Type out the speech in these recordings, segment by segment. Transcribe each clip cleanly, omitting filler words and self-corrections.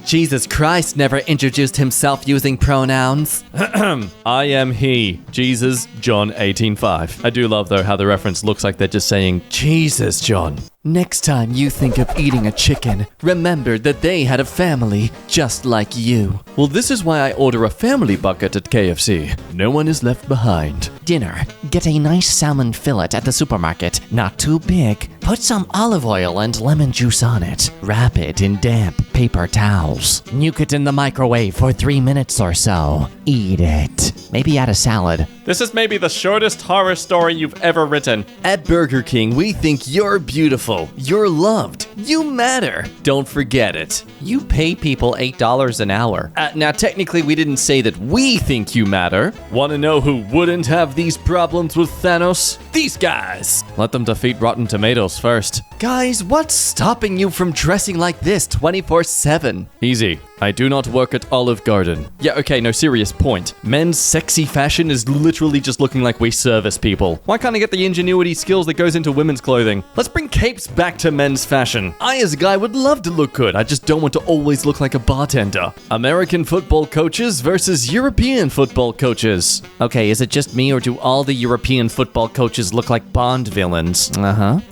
Jesus Christ never introduced himself using pronouns. I am he. Jesus, John 18:5. I do love, though, how the reference looks like they're just saying, Jesus, John. Next time you think of eating a chicken, remember that they had a family just like you. Well, this is why I order a family bucket at KFC. No one is left behind. Dinner. Get a nice salmon fillet at the supermarket. Not too big. Put some olive oil and lemon juice on it. Wrap it in damp paper towels. Nuke it in the microwave for 3 minutes or so. Eat it. Maybe add a salad. This is maybe the shortest horror story you've ever written. At Burger King, we think you're beautiful. You're loved. You matter. Don't forget it. You pay people $8 an hour. Now, technically, we didn't say that we think you matter. Want to know who wouldn't have these problems with Thanos? These guys. Let them defeat Rotten Tomatoes first. Guys, what's stopping you from dressing like this 24/7? Easy. I do not work at Olive Garden. Yeah, okay, no, serious point. Men's sexy fashion is literally just looking like we service people. Why can't I get the ingenuity skills that goes into women's clothing? Let's bring capes back to men's fashion. I, as a guy, would love to look good. I just don't want to always look like a bartender. American football coaches versus European football coaches. Okay, is it just me or do all the European football coaches look like Bond villains?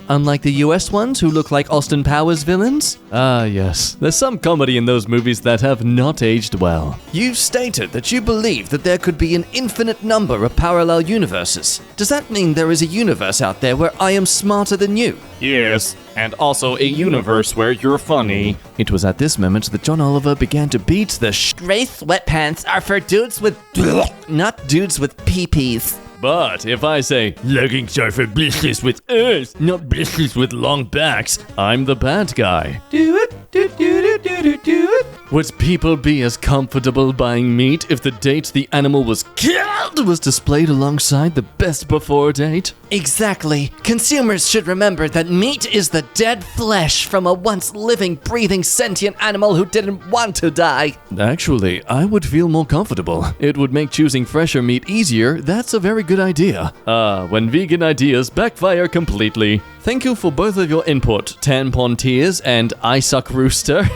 Unlike the US ones who look like Austin Powers villains? Ah, yes. There's some comedy in those movies that have not aged well. You've stated that you believe that there could be an infinite number of parallel universes. Does that mean there is a universe out there where I am smarter than you? Yes, and also a universe where you're funny. It was at this moment that John Oliver began to beat the gray sweatpants are for dudes with not dudes with pee-pees. But if I say, leggings are for bitches with ears, not bitches with long backs, I'm the bad guy. Do it. Would people be as comfortable buying meat if the date the animal was killed was displayed alongside the best before date? Exactly. Consumers should remember that meat is the dead flesh from a once living, breathing, sentient animal who didn't want to die. Actually, I would feel more comfortable. It would make choosing fresher meat easier. That's a very good idea. When vegan ideas backfire completely. Thank you for both of your input, Tampon Tears and I Suck Rooster.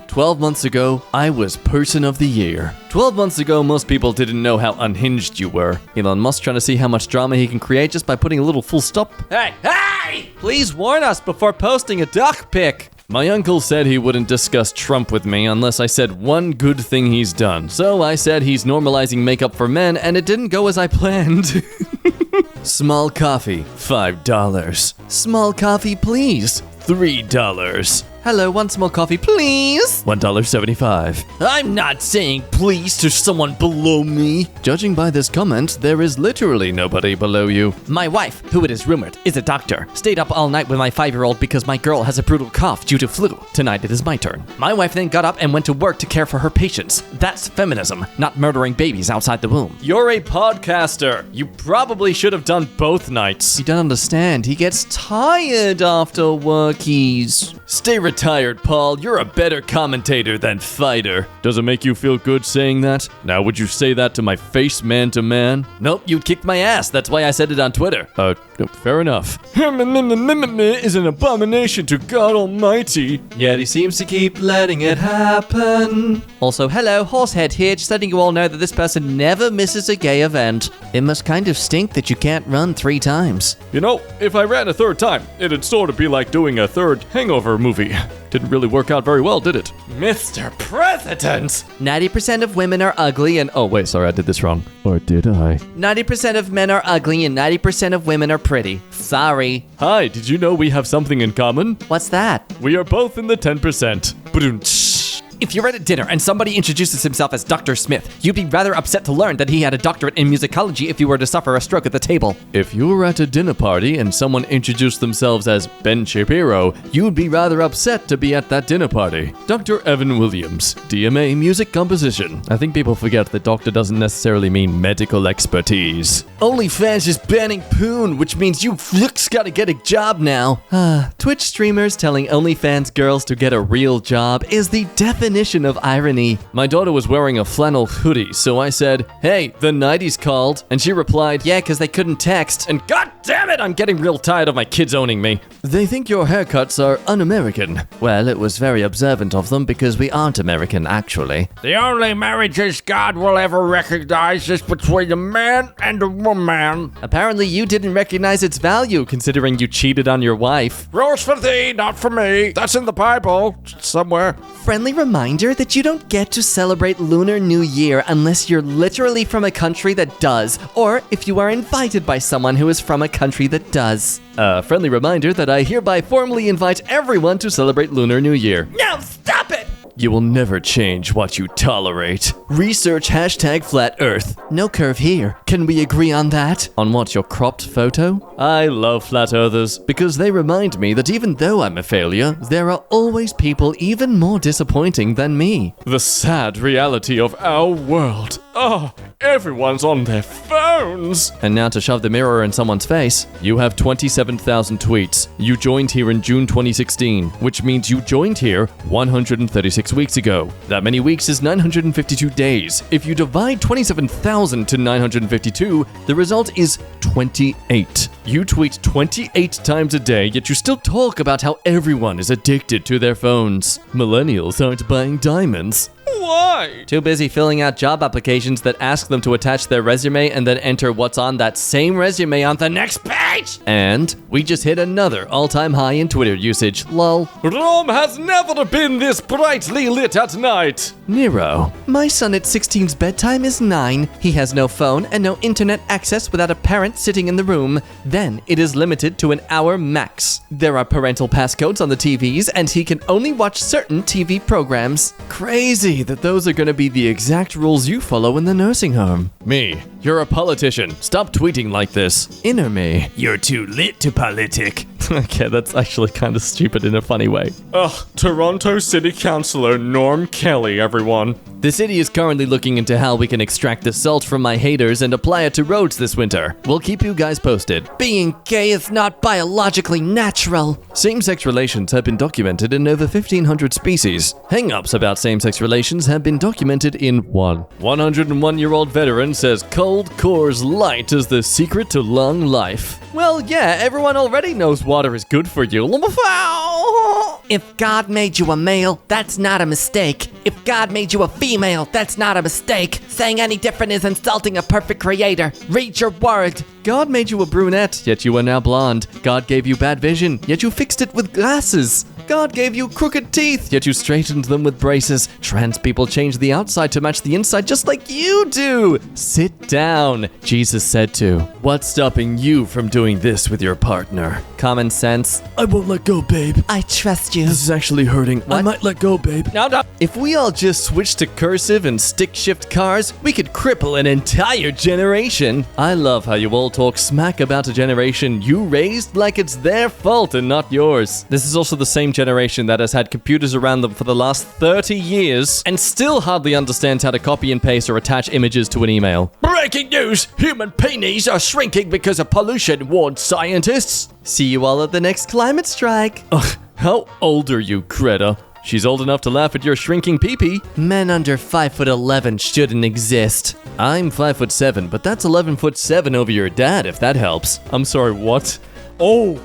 12 months ago, I was Person of the Year. 12 months ago, most people didn't know how unhinged you were. Elon Musk trying to see how much drama he can create just by putting a little full stop. Hey! Please warn us before posting a duck pic. My uncle said he wouldn't discuss Trump with me unless I said one good thing he's done. So I said he's normalizing makeup for men, and it didn't go as I planned. Small coffee, $5. Small coffee, please. $3. Hello, one small coffee, please. $1.75. I'm not saying please to someone below me. Judging by this comment, there is literally nobody below you. My wife, who it is rumored is a doctor, stayed up all night with my 5-year-old because my girl has a brutal cough due to flu. Tonight it is my turn. My wife then got up and went to work to care for her patients. That's feminism, not murdering babies outside the womb. You're a podcaster. You probably should have done both nights. You don't understand. He gets tired after workies. Stay retired, Paul. You're a better commentator than fighter. Does it make you feel good saying that? Now, would you say that to my face, man to man? Nope, you kicked my ass. That's why I said it on Twitter. Fair enough. Is an abomination to God Almighty. Yet he seems to keep letting it happen. Also, hello, Horsehead here, just letting you all know that this person never misses a gay event. It must kind of stink that you can't run 3 times. You know, if I ran a 3rd time, it'd sort of be like doing a 3rd Hangover movie. Didn't really work out very well, did it? Mr. President! 90% of women are ugly and... Oh, wait, sorry, I did this wrong. Or did I? 90% of men are ugly and 90% of women are pretty. Sorry. Hi, did you know we have something in common? What's that? We are both in the 10%. If you're at a dinner and somebody introduces himself as Dr. Smith, you'd be rather upset to learn that he had a doctorate in musicology if you were to suffer a stroke at the table. If you were at a dinner party and someone introduced themselves as Ben Shapiro, you'd be rather upset to be at that dinner party. Dr. Evan Williams, DMA Music Composition. I think people forget that doctor doesn't necessarily mean medical expertise. OnlyFans is banning poon, which means you flooks gotta get a job now. Twitch streamers telling OnlyFans girls to get a real job is the definition definition of irony. My daughter was wearing a flannel hoodie, so I said, "Hey, the 90s called." And she replied, Yeah, because they couldn't text. and God damn it, I'm getting real tired of my kids owning me. They think your haircuts are un-American. Well, it was very observant of them because we aren't American, actually. The only marriages God will ever recognize is between a man and a woman. Apparently you didn't recognize its value Considering you cheated on your wife. Rules for thee, not for me. That's in the Bible somewhere. Friendly reminder that you don't get to celebrate Lunar New Year unless you're literally from a country that does, or if you are invited by someone who is from a country that does. A friendly reminder that I hereby formally invite everyone to celebrate Lunar New Year. No, stop it! You will never change what you tolerate. Research #Flat Earth. No curve here. Can we agree on that? On what, your cropped photo? I love flat earthers because they remind me that even though I'm a failure, there are always people even more disappointing than me. The sad reality of our world. Oh, everyone's on their phones. And now to shove the mirror in someone's face, you have 27,000 tweets. You joined here in June 2016, which means you joined here 136 weeks ago. That many weeks is 952 days. If you divide 27,000 to 952, the result is 28. You tweet 28 times a day, yet you still talk about how everyone is addicted to their phones. Millennials aren't buying diamonds. Why? Too busy filling out job applications that ask them to attach their resume and then enter what's on that same resume on the next page! And we just hit another all-time high in Twitter usage. Lol. Rome has never been this brightly lit at night. Nero. My son at 16's bedtime is 9. He has no phone and no internet access without a parent sitting in the room. Then it is limited to an hour max. There are parental passcodes on the TVs and he can only watch certain TV programs. Crazy that those are going to be the exact rules you follow in the nursing home. Me, you're a politician. Stop tweeting like this. Inner me. You're too lit to politic. Okay, that's actually kind of stupid in a funny way. Ugh, Toronto City Councillor Norm Kelly, everyone. The city is currently looking into how we can extract the salt from my haters and apply it to roads this winter. We'll keep you guys posted. Being gay is not biologically natural. Same-sex relations have been documented in over 1,500 species. Hang-ups about same-sex relations have been documented in one. 101-year-old veteran says cold Coors Light is the secret to long life. Well, yeah, everyone already knows water is good for you. If God made you a male, that's not a mistake. If God made you a female, that's not a mistake. Saying any different is insulting a perfect creator. Read your word. God made you a brunette, yet you are now blonde. God gave you bad vision, yet you fixed it with glasses. God gave you crooked teeth, yet you straightened them with braces. Trans people change the outside to match the inside just like you do. Sit down, Jesus said to. What's stopping you from doing this with your partner? Common sense. I won't let go, babe. I trust you. This is actually hurting. I might let go, babe. No. If we all just switch to cursive and stick-shift cars, we could cripple an entire generation. I love how you all talk smack about a generation you raised like it's their fault and not yours. This is also the same generation that has had computers around them for the last 30 years and still hardly understands how to copy and paste or attach images to an email. Breaking news! Human penis are shrinking because of pollution, warned scientists. See you all at the next climate strike. Ugh, how old are you, Greta? She's old enough to laugh at your shrinking pee-pee. Men under 5'11" shouldn't exist. I'm 5'7", but that's 11'7" over your dad, if that helps. I'm sorry, what? Oh.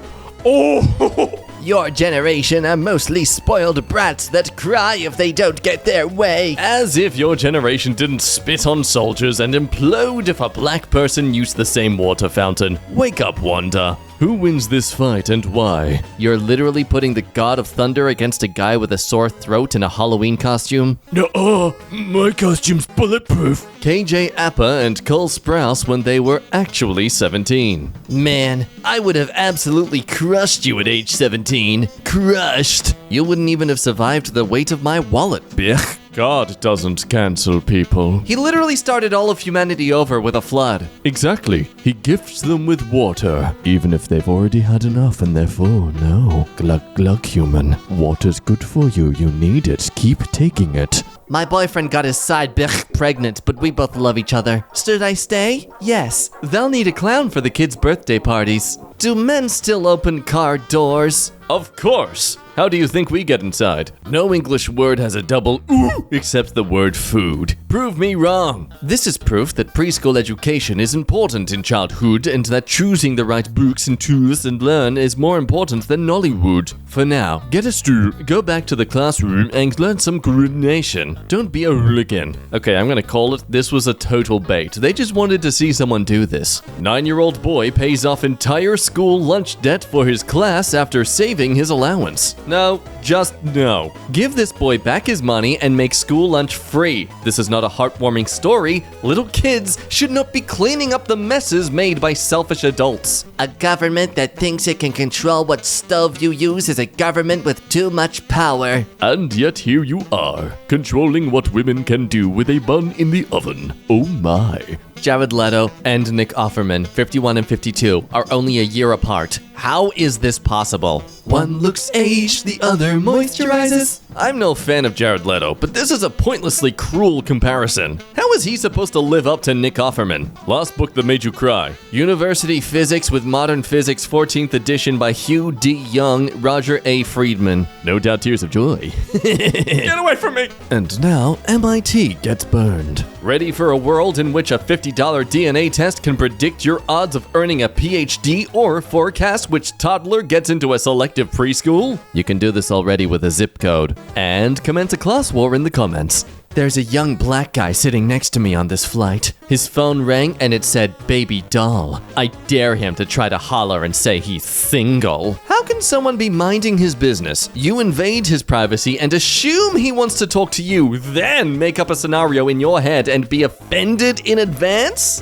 Your generation are mostly spoiled brats that cry if they don't get their way. As if your generation didn't spit on soldiers and implode if a black person used the same water fountain. Wake up, Wanda. Who wins this fight and why? You're literally putting the God of Thunder against a guy with a sore throat in a Halloween costume? No, my costume's bulletproof. KJ Appa and Cole Sprouse when they were actually 17. Man, I would have absolutely crushed you at age 17. Crushed. You wouldn't even have survived the weight of my wallet, bitch. God doesn't cancel people. He literally started all of humanity over with a flood. Exactly. He gifts them with water, even if they've already had enough and they're full. No. Glug glug, human. Water's good for you. You need it. Keep taking it. My boyfriend got his side bitch pregnant, but we both love each other. Should I stay? Yes. They'll need a clown for the kids' birthday parties. Do men still open car doors? Of course. How do you think we get inside? No English word has a double ooh except the word food. Prove me wrong. This is proof that preschool education is important in childhood and that choosing the right books and tools and learn is more important than Nollywood. For now, get a stool, go back to the classroom and learn some coordination. Don't be a hooligan. Okay, I'm gonna call it this was a total bait. They just wanted to see someone do this. 9-year-old boy pays off entire school lunch debt for his class after saving his allowance. No, just no. Give this boy back his money and make school lunch free. This is not a heartwarming story. Little kids should not be cleaning up the messes made by selfish adults. A government that thinks it can control what stove you use is a government with too much power. And yet here you are, controlling what women can do with a bun in the oven. Oh my. Jared Leto and Nick Offerman, 51 and 52, are only a year apart. How is this possible? One looks aged, the other moisturizes. I'm no fan of Jared Leto, but this is a pointlessly cruel comparison. How is he supposed to live up to Nick Offerman? Last book that made you cry. University Physics with Modern Physics 14th edition by Hugh D. Young, Roger A. Friedman. No doubt tears of joy. Get away from me! And now MIT gets burned. Ready for a world in which a $50 DNA test can predict your odds of earning a PhD or forecast which toddler gets into a selective preschool? You can do this already with a zip code. And commence a class war in the comments. There's a young black guy sitting next to me on this flight. His phone rang and it said baby doll. I dare him to try to holler and say he's single. How can someone be minding his business? You invade his privacy and assume he wants to talk to you, then make up a scenario in your head and be offended in advance?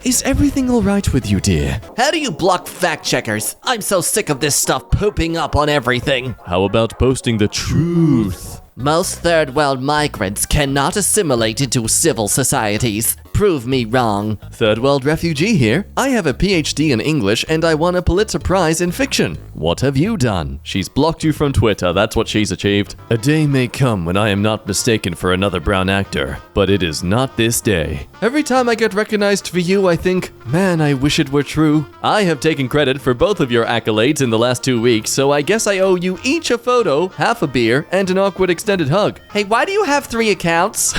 Is everything all right with you, dear? How do you block fact checkers? I'm so sick of this stuff pooping up on everything. How about posting the truth? Most third world migrants cannot assimilate into civil societies. Prove me wrong. Third world refugee here. I have a PhD in English and I won a Pulitzer Prize in fiction. What have you done? She's blocked you from Twitter, that's what she's achieved. A day may come when I am not mistaken for another brown actor, but it is not this day. Every time I get recognized for you, I think, man, I wish it were true. I have taken credit for both of your accolades in the last 2 weeks, so I guess I owe you each a photo, half a beer, and an awkward extended hug. Hey, why do you have 3 accounts?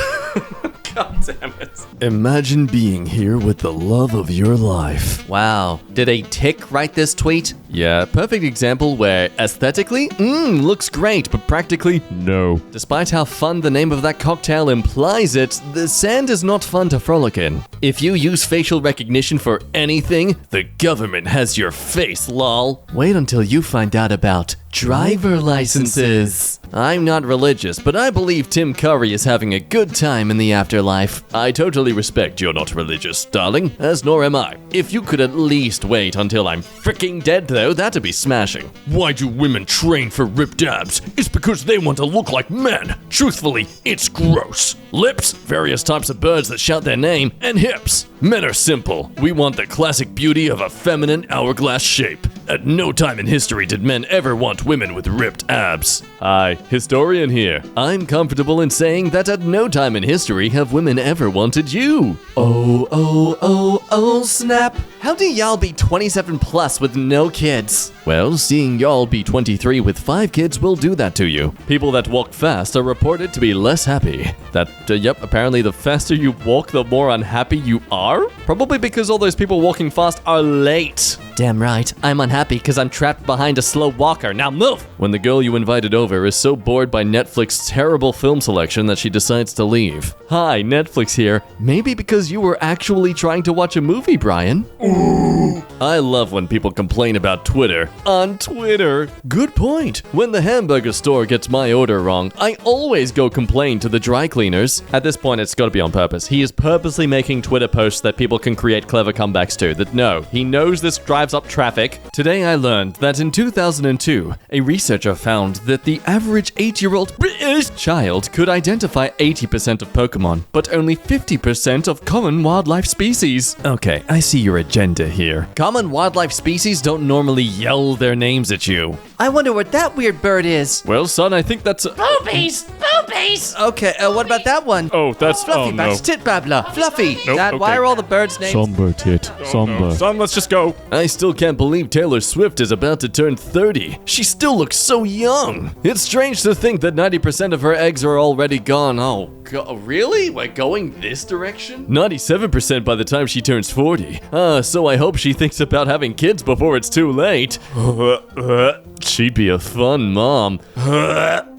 God damn it. Imagine being here with the love of your life. Wow. Did a tick write this tweet? Yeah, perfect example where aesthetically, looks great, but practically, no. Despite how fun the name of that cocktail implies it, the sand is not fun to frolic in. If you use facial recognition for anything, the government has your face, lol. Wait until you find out about driver licenses. I'm not religious, but I believe Tim Curry is having a good time in the afterlife. I totally respect you're not religious, darling, as nor am I. If you could at least wait until I'm freaking dead, though, that'd be smashing. Why do women train for ripped abs? It's because they want to look like men. Truthfully, it's gross. Lips, various types of birds that shout their name, and hips. Men are simple. We want the classic beauty of a feminine hourglass shape. At no time in history did men ever want women with ripped abs. Hi, historian here. I'm comfortable in saying that at no time in history have women ever wanted you. Oh, snap. How do y'all be 27 plus with no kids? Well, seeing y'all be 23 with 5 kids will do that to you. People that walk fast are reported to be less happy. Yep, apparently the faster you walk, the more unhappy you are? Probably because all those people walking fast are late. Damn right. I'm unhappy because I'm trapped behind a slow walker. Now move! When the girl you invited over is so bored by Netflix's terrible film selection that she decides to leave. Hi, Netflix here. Maybe because you were actually trying to watch a movie, Brian. Ooh. I love when people complain about Twitter. On Twitter. Good point. When the hamburger store gets my order wrong, I always go complain to the dry cleaners. At this point, it's gotta be on purpose. He is purposely making Twitter posts that people can create clever comebacks to. That no, he knows this drives up traffic. Today I learned that in 2002, a researcher found that the average 8-year-old British child could identify 80% of Pokemon, but only 50% of common wildlife species. Okay, I see your agenda here. Common wildlife species don't normally yell their names at you. I wonder what that weird bird is. Well, son, I think that's Boobies! please. Okay, what about that one? Oh, that's Fluffy oh no. Backs Tit Babbler. Fluffy. Nope, Dad, why okay. are all the birds named? Somber tit. Somber. Son, let's just go. I still can't believe Taylor Swift is about to turn 30. She still looks so young. It's strange to think that 90% of her eggs are already gone. Oh, really? We're going this direction? 97% by the time she turns 40. So I hope she thinks about having kids before it's too late. She'd be a fun mom.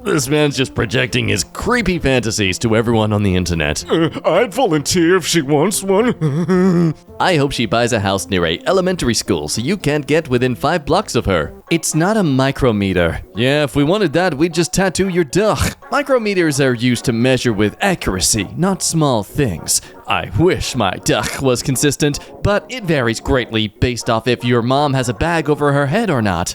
This man's just projecting his creepy fantasies to everyone on the internet. I'd volunteer if she wants one. I hope she buys a house near a elementary school so you can't get within 5 blocks of her. It's not a micrometer. Yeah, if we wanted that, we'd just tattoo your duck. Micrometers are used to measure with accuracy, not small things. I wish my duck was consistent, but it varies greatly based off if your mom has a bag over her head or not.